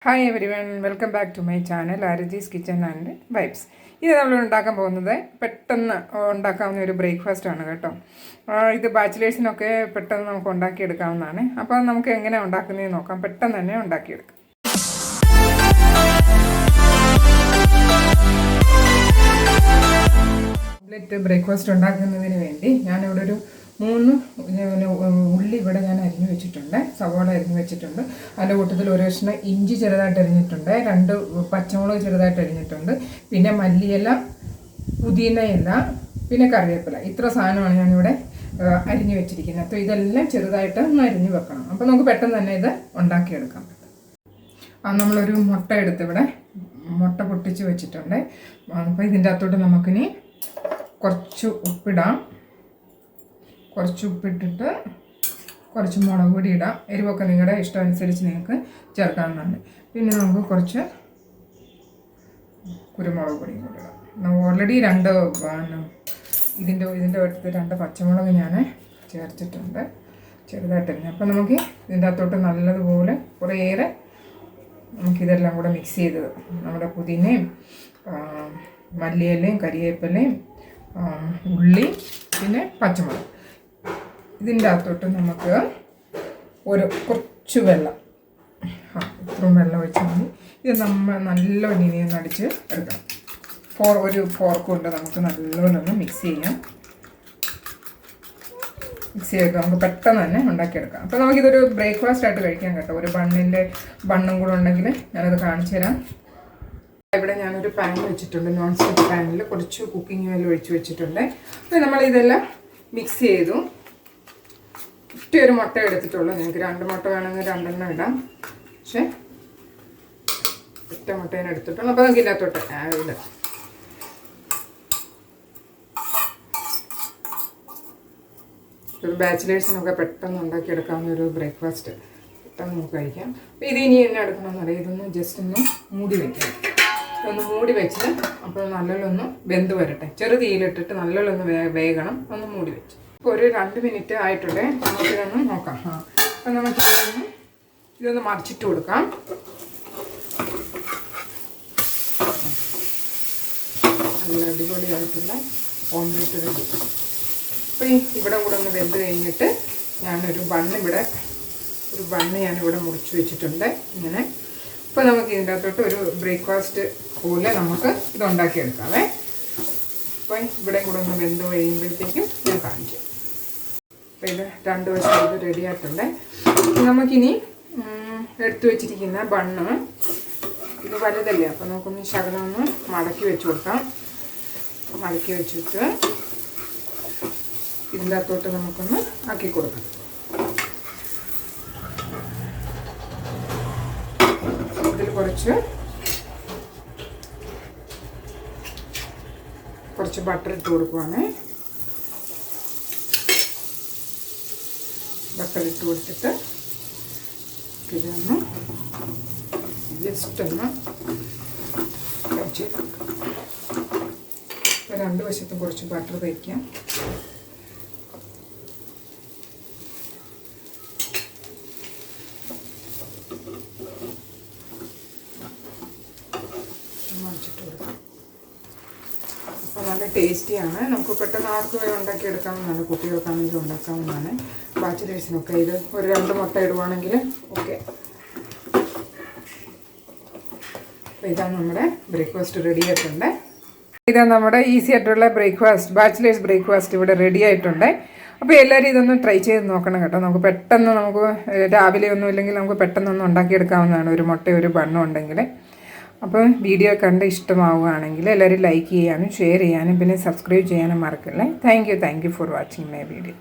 Hi everyone, welcome back to my channel Araji's kitchen and vibes. ഇത് നമ്മൾ ഉണ്ടാക്കാൻ പോകുന്നത് പെട്ടെന്ന് ഉണ്ടാക്കാവുന്ന ഒരു ബ്രേക്ക്ഫാസ്റ്റ് ആണ് കേട്ടോ. ഇത് ബാച്ചിലേഴ്സിനൊക്കെ പെട്ടെന്ന് നമുക്ക് ഉണ്ടാക്കിയെടുക്കാവുന്നതാണ്. അപ്പോൾ നമുക്ക് എങ്ങനെ ഉണ്ടാക്കുന്നതെന്ന് നോക്കാം. പെട്ടെന്ന് തന്നെ ഉണ്ടാക്കിയെടുക്കാം. ബ്രേക്ക്ഫാസ്റ്റ് ഉണ്ടാക്കുന്നതിന് വേണ്ടി ഞാനിവിടെ ഒരു 3 ഉള്ളി ഇവിടെ ഞാൻ അരിഞ്ഞു വെച്ചിട്ടുണ്ട്, സവോള അരിഞ്ഞു വെച്ചിട്ടുണ്ട്. അതിൻ്റെ കൂട്ടത്തിൽ ഒരു കഷ്ണം ഇഞ്ചി ചെറുതായിട്ട് അരിഞ്ഞിട്ടുണ്ട്, 2 പച്ചമുളക് ചെറുതായിട്ട് അരിഞ്ഞിട്ടുണ്ട്, പിന്നെ മല്ലിയില, പുതിനയില, പിന്നെ കറിവേപ്പില. ഇത്ര സാധനമാണ് ഞാനിവിടെ അരിഞ്ഞു വെച്ചിരിക്കുന്നത്. അപ്പോൾ ഇതെല്ലാം ചെറുതായിട്ട് ഒന്ന് അരിഞ്ഞു വെക്കണം. അപ്പോൾ നമുക്ക് പെട്ടെന്ന് തന്നെ ഇത് ഉണ്ടാക്കിയെടുക്കാം. നമ്മളൊരു മുട്ട എടുത്ത് ഇവിടെ മുട്ട പൊട്ടിച്ച് വെച്ചിട്ടുണ്ട്. അപ്പോൾ ഇതിൻ്റെ അകത്തോട്ട് നമുക്കിനി കുറച്ച് ഉപ്പിടാം. കുറച്ച് ഉപ്പിട്ടിട്ട് കുറച്ച് മുളക് പൊടി ഇടാം. എരിവൊക്കെ നിങ്ങളുടെ ഇഷ്ടം അനുസരിച്ച് നിങ്ങൾക്ക് ചേർക്കാവുന്നതാണ്. പിന്നെ നമുക്ക് കുറച്ച് കുരുമുളക് പൊടിയും കൂടി ഇടാം. നമ്മൾ ഓൾറെഡി ഇതിൻ്റെ അടുത്ത് 2 പച്ചമുളക് ഞാൻ ചേർത്തിട്ടുണ്ട് ചെറുതായിട്ടരിഞ്ഞ്. അപ്പോൾ നമുക്ക് ഇതിൻ്റെ അകത്തോട്ട് നല്ലതുപോലെ കുറേയേറെ നമുക്കിതെല്ലാം കൂടെ മിക്സ് ചെയ്ത് നമ്മുടെ പുതിനയും മല്ലിയിലയും കരിവേപ്പിലയും ഉള്ളി പിന്നെ പച്ചമുളക് ഇതിൻ്റെ അകത്തോട്ട് നമുക്ക് കുറച്ച് വെള്ളം, ഇത്രയും വെള്ളം ഒഴിച്ചാൽ മതി. ഇത് നമ്മൾ നല്ലോണം ഇനി അടിച്ച് എടുക്കണം. ഒരു ഫോർക്ക് കൊണ്ട് നമുക്ക് നല്ലോണം ഒന്ന് മിക്സ് ചെയ്യാം. മിക്സ് ചെയ്തൊക്കെ നമുക്ക് പെട്ടെന്ന് തന്നെ ഉണ്ടാക്കിയെടുക്കാം. അപ്പോൾ നമുക്കിതൊരു ബ്രേക്ക്ഫാസ്റ്റ് ആയിട്ട് കഴിക്കാം കേട്ടോ. ഒരു ബണ്ണും കൂടെ ഉണ്ടെങ്കിൽ ഞാനത് കാണിച്ചു തരാം. ഇവിടെ ഞാനൊരു പാൻ വെച്ചിട്ടുണ്ട്, നോൺ സ്റ്റിക്ക് പാനിൽ കുറച്ച് കുക്കിംഗ് ഓയിൽ ഒഴിച്ച് വെച്ചിട്ടുണ്ട്. അപ്പോൾ നമ്മളിതെല്ലാം മിക്സ് ചെയ്തു. ഒരു മുട്ട എടുത്തിട്ടുള്ളൂ. നിങ്ങൾക്ക് 2 മുട്ട വേണമെങ്കിൽ 2 എണ്ണം ഇടാം, പക്ഷേ ഒറ്റ മുട്ടേനെ എടുത്തിട്ടുള്ളൂ. അപ്പോൾ നമുക്ക് ഇതിനകത്തോട്ട് ഇടാം. ഒരു ബാച്ചിലേഴ്സിനൊക്കെ പെട്ടെന്ന് ഉണ്ടാക്കിയെടുക്കാവുന്ന ഒരു ബ്രേക്ക്ഫാസ്റ്റ്, പെട്ടെന്ന് നമുക്ക് കഴിക്കാം. അപ്പോൾ ഇത് ഇനി എന്നെ എടുക്കണമെന്നറിയാം. ഇതൊന്ന് ജസ്റ്റ് ഒന്ന് മൂടി വയ്ക്കാം. ഒന്ന് മൂടി വെച്ച് അപ്പോൾ നല്ലോണം വെന്ത് വരട്ടെ. ചെറു തീയിലിട്ടിട്ട് നല്ലോണം വേഗണം. ഒന്ന് മൂടി വെച്ച് ഇപ്പോൾ ഒരു 2 മിനിറ്റ് ആയിട്ടുണ്ട്. നമുക്കിതൊന്ന് നോക്കാം. അപ്പം നമുക്ക് ഇതൊന്ന് മറിച്ചിട്ട് കൊടുക്കാം. നല്ല അടിപൊളിയായിട്ടുള്ള ഓംലെറ്റ് റെഡി. അപ്പോൾ ഇവിടെ കൂടെ ഒന്ന് വെന്ത് കഴിഞ്ഞിട്ട് ഞാനൊരു ബണ്ണ് ഞാനിവിടെ മുറിച്ച് വെച്ചിട്ടുണ്ട് ഇങ്ങനെ. അപ്പോൾ നമുക്ക് ഇതിൻ്റെ അകത്തോട്ട് ഒരു ബ്രേക്ക്ഫാസ്റ്റ് പോലെ നമുക്ക് ഇത് ഉണ്ടാക്കിയെടുക്കാവേ. അപ്പോൾ ഇവിടെ കൂടെ ഒന്ന് വെന്ത് കഴിയുമ്പോഴത്തേക്കും ഞാൻ കാണിച്ചു. അപ്പോൾ ഇത് 2 വശം ഇത് റെഡി ആയിട്ടുണ്ട്. നമുക്കിനി എടുത്തു വെച്ചിരിക്കുന്ന ബണ്ണ്, ഇത് വലുതല്ലേ, അപ്പോൾ നമുക്കൊന്ന് ശകലം ഒന്ന് മടക്കി വെച്ച് കൊടുക്കാം. മടക്കി വെച്ചിട്ട് ഇതിൻ്റെ അകത്തോട്ട് നമുക്കൊന്ന് ആക്കി കൊടുക്കാം. ഇതിൽ കുറച്ച് ബട്ടർ ഇട്ട് കൊടുക്കുവാണ്. ബട്ടർ ഇട്ട് കൊടുത്തിട്ട് ഇതൊന്ന് ജസ്റ്റ് ഒന്ന് കഴിച്ച് 2 വശത്തും കുറച്ച് ബട്ടർ തേക്കാം. മറിച്ചിട്ട് കൊടുക്കാം. അപ്പോൾ നല്ല ടേസ്റ്റിയാണ്. നമുക്ക് പെട്ടെന്ന് ആർക്കും ഉണ്ടാക്കിയെടുക്കാവുന്നതാണ്. കുട്ടികൾക്കാണെങ്കിലും ഉണ്ടാക്കാവുന്നതാണ്. ബാച്ചിലേഴ്സിനൊക്കെ ഇത് ഒരു 2 മുട്ട ഇടുവാണെങ്കിൽ ഓക്കെ. അപ്പോൾ ഇതാണ് നമ്മുടെ ബ്രേക്ക്ഫാസ്റ്റ് റെഡി ആയിട്ടുണ്ട്. ഇതാണ് നമ്മുടെ ഈസി ആയിട്ടുള്ള ബ്രേക്ക്ഫാസ്റ്റ്, ബാച്ചിലേഴ്സ് ബ്രേക്ക്ഫാസ്റ്റ് ഇവിടെ റെഡി ആയിട്ടുണ്ട്. അപ്പോൾ എല്ലാവരും ഇതൊന്ന് ട്രൈ ചെയ്ത് നോക്കണം കേട്ടോ. നമുക്ക് പെട്ടെന്ന് രാവിലെ ഒന്നും ഇല്ലെങ്കിൽ നമുക്ക് പെട്ടെന്നൊന്നും ഉണ്ടാക്കിയെടുക്കാവുന്നതാണ്, ഒരു മുട്ട ഒരു ബണ്ണും ഉണ്ടെങ്കിൽ. അപ്പോൾ വീഡിയോ കണ്ട് ഇഷ്ടമാവുകയാണെങ്കിൽ എല്ലാവരും ലൈക്ക് ചെയ്യാനും ഷെയർ ചെയ്യാനും പിന്നെ സബ്സ്ക്രൈബ് ചെയ്യാനും മറക്കല്ലേ. Thank you for watching my video.